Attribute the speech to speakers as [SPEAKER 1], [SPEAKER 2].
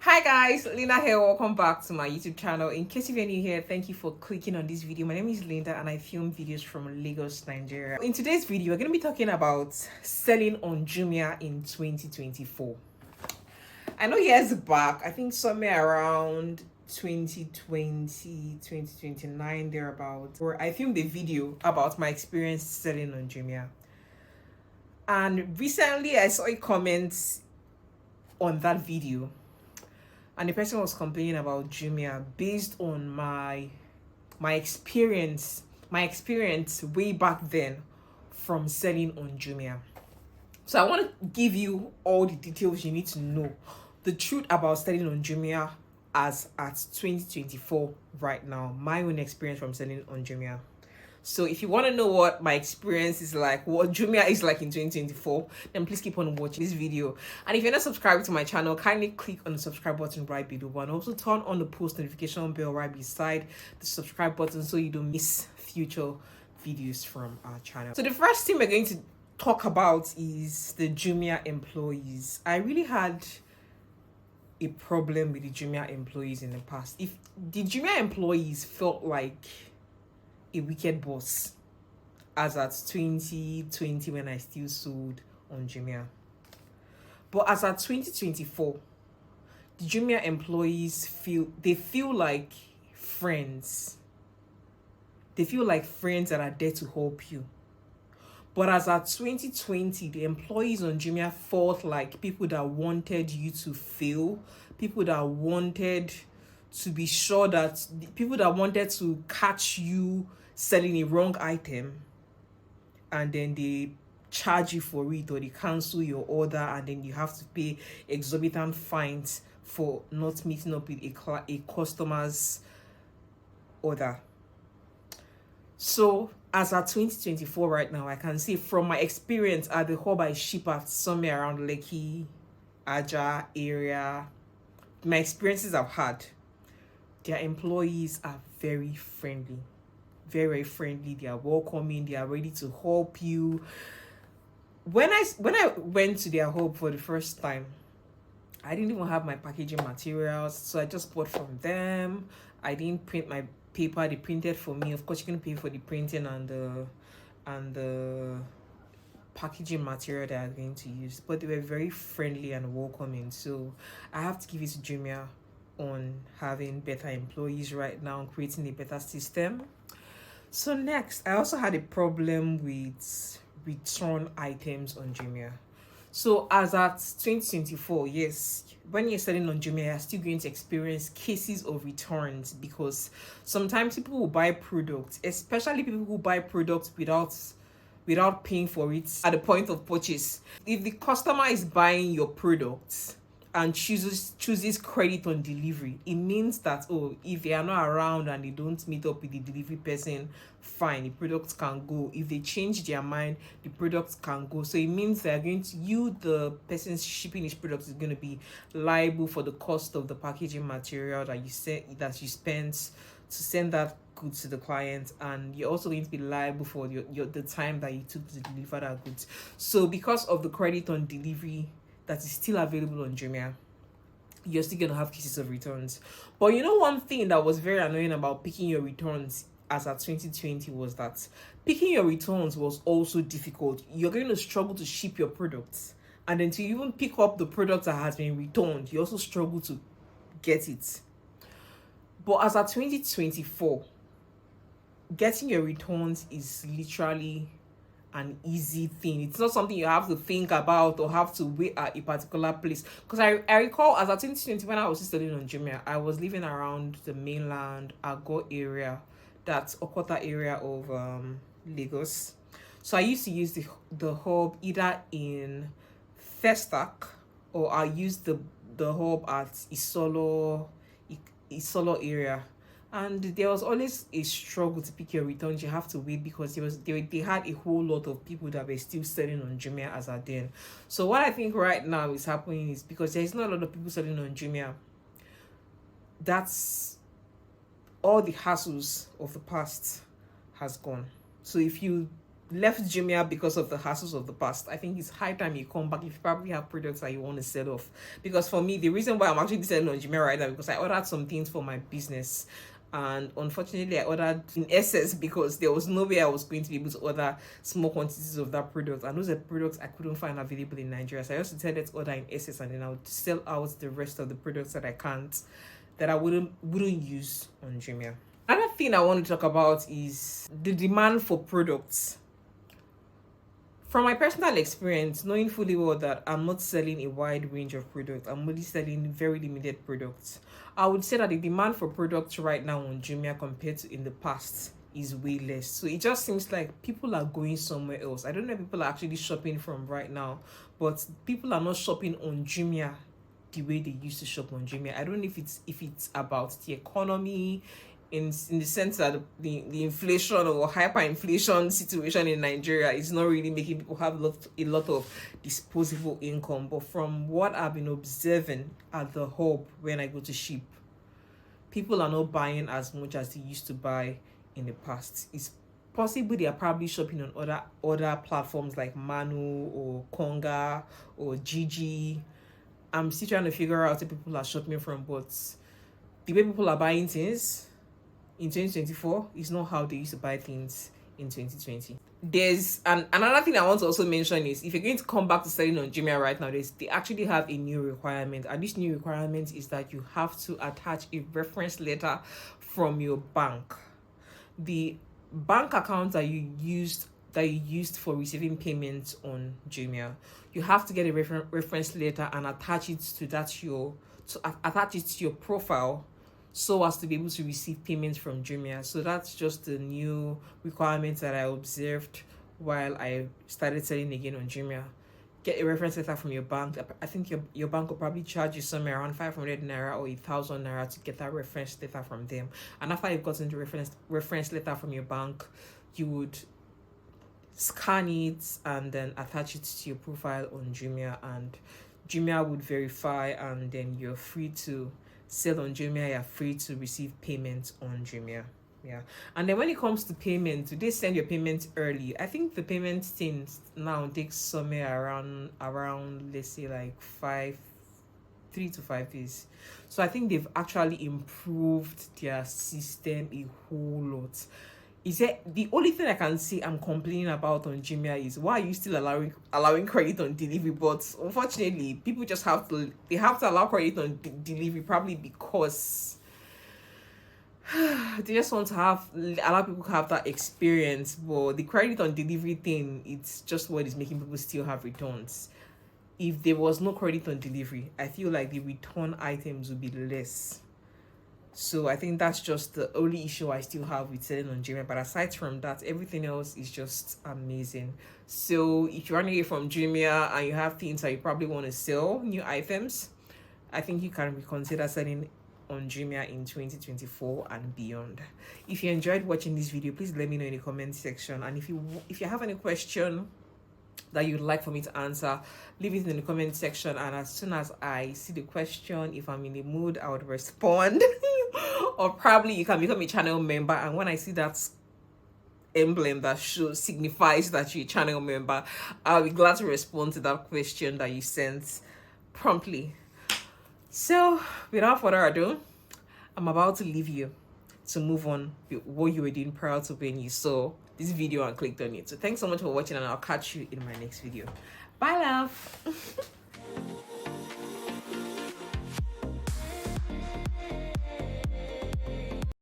[SPEAKER 1] Hi guys, Linda here. Welcome back to my YouTube channel. In case if you're new here, thank you for clicking on this video. My name is Linda and I film videos from Lagos, Nigeria. In today's video, we're going to be talking about selling on Jumia in 2024. I know years back, I think somewhere around 2020, 2029 thereabout, where I filmed a video about my experience selling on Jumia. And recently I saw a comment on that video, and the person was complaining about Jumia based on my experience way back then from selling on Jumia. So I want to give you all the details you need to know, the truth about selling on Jumia as at 2024 right now, my own experience from selling on Jumia. So if you want to know what my experience is like, what Jumia is like in 2024, then please keep on watching this video. And if you're not subscribed to my channel, kindly click on the subscribe button right below, and also turn on the post notification bell right beside the subscribe button so you don't miss future videos from our channel. So the first thing we're going to talk about is the Jumia employees. I really had a problem with the Jumia employees in the past. If the Jumia employees felt like a wicked boss as at 2020 when I still sold on Jumia. But as at 2024, the Jumia employees feel like friends. They feel like friends that are there to help you. But as at 2020, the employees on Jumia felt like people that wanted you to fail, people that wanted to be sure that people that wanted to catch you selling a wrong item, and then they charge you for it, or they cancel your order, and then you have to pay exorbitant fines for not meeting up with a customer's order. So as at 2024 right now, I can say from my experience at the hub I ship at somewhere around Lekki, Aja area, my experiences I've had, their employees are very friendly. Very friendly. They are welcoming. They are ready to help you. When I went to their hub for the first time, I didn't even have my packaging materials, so I just bought from them. I didn't print my paper. They printed for me. Of course, you can pay for the printing and the packaging material that I'm going to use, but they were very friendly and welcoming. So I have to give it to Jumia on having better employees right now, creating a better system. So next, I also had a problem with return items on Jumia. So as at 2024, yes, when you're selling on Jumia, you're still going to experience cases of returns, because sometimes people will buy products, especially people who buy products without paying for it at the point of purchase. If the customer is buying your products and chooses credit on delivery, it means that, oh, if they are not around and they don't meet up with the delivery person, fine, the products can go. If they change their mind, the products can go. So it means they're going to, the person shipping these products, is going to be liable for the cost of the packaging material that you spent to send that goods to the client, and you're also going to be liable for the time that you took to deliver that goods. So because of the credit on delivery that is still available on Jumia, you're still going to have cases of returns. But you know, one thing that was very annoying about picking your returns as at 2020 was that picking your returns was also difficult. You're going to struggle to ship your products, and then to even pick up the product that has been returned, you also struggle to get it. But as at 2024, getting your returns is literally an easy thing. It's not something you have to think about or have to wait at a particular place. Because I recall as at 2020, when I was studying on Jumia, I was living around the mainland Ago area, that's Okota area of Lagos. So I used to use the hub either in Festac, or I used the hub at Isolo area. And there was always a struggle to pick your returns. You have to wait because they had a whole lot of people that were still selling on Jumia as at then. So what I think right now is happening is, because there's not a lot of people selling on Jumia, that's all the hassles of the past has gone. So if you left Jumia because of the hassles of the past. I think it's high time you come back if you probably have products that you want to sell off. Because for me, the reason why I'm actually selling on Jumia right now, because I ordered some things for my business, and unfortunately I ordered in excess because there was no way I was going to be able to order small quantities of that product, and those are products I couldn't find available in Nigeria. So I just decided to order in excess, and then I would sell out the rest of the products that I can't, that I wouldn't use on Jumia. Another thing I want to talk about is the demand for products. From my personal experience, knowing fully well that I'm not selling a wide range of products, I'm only selling very limited products, I would say that the demand for products right now on Jumia compared to in the past is way less. So it just seems like people are going somewhere else. I don't know if people are actually shopping from right now, but people are not shopping on Jumia the way they used to shop on Jumia. I don't know if it's about the economy, in the sense that the inflation or hyperinflation situation in Nigeria is not really making people have a lot of disposable income. But from what I've been observing at the hub when I go to ship, people are not buying as much as they used to buy in the past. It's possible they are probably shopping on other platforms like Manu or Konga or Gigi. I'm still trying to figure out where people are shopping from, but the way people are buying things in 2024 is not how they used to buy things in 2020. There's another thing I want to also mention is, if you're going to come back to selling on Jumia right now, they actually have a new requirement, and this new requirement is that you have to attach a reference letter from your bank. The bank account that you used for receiving payments on Jumia, you have to get a reference letter and attach it to your profile, so as to be able to receive payments from Jumia. So that's just the new requirement that I observed while I started selling again on Jumia. Get a reference letter from your bank. I think your bank will probably charge you somewhere around 500 naira or 1,000 naira to get that reference letter from them. And after you've gotten the reference letter from your bank, you would scan it and then attach it to your profile on Jumia, and Jumia would verify, and then you're free to sell on Jumia. You're free to receive payments on Jumia. Yeah. And then when it comes to payment, do they send your payment early? I think the payment thing now takes somewhere around let's say like 3 to 5 days. So I think they've actually improved their system a whole lot. Is it the only thing I can see I'm complaining about on Jumia is, why are you still allowing credit on delivery? But unfortunately, people just have to allow credit on delivery, probably because they just want to allow people to have that experience. But the credit on delivery thing, it's just what is making people still have returns. If there was no credit on delivery, I feel like the return items would be less. So I think that's just the only issue I still have with selling on Jumia. But aside from that, everything else is just amazing. So if you're running away from Jumia and you have things that you probably want to sell, new items, I think you can reconsider selling on Jumia in 2024 and beyond. If you enjoyed watching this video, please let me know in the comment section. And if you have any question that you'd like for me to answer, leave it in the comment section, and as soon as I see the question, if I'm in the mood, I would respond. Or probably you can become a channel member, and when I see that emblem that signifies that you're a channel member, I'll be glad to respond to that question that you sent promptly. So without further ado, I'm about to leave you to move on with what you were doing prior to when you saw this video and clicked on it. So thanks so much for watching, and I'll catch you in my next video. Bye, love.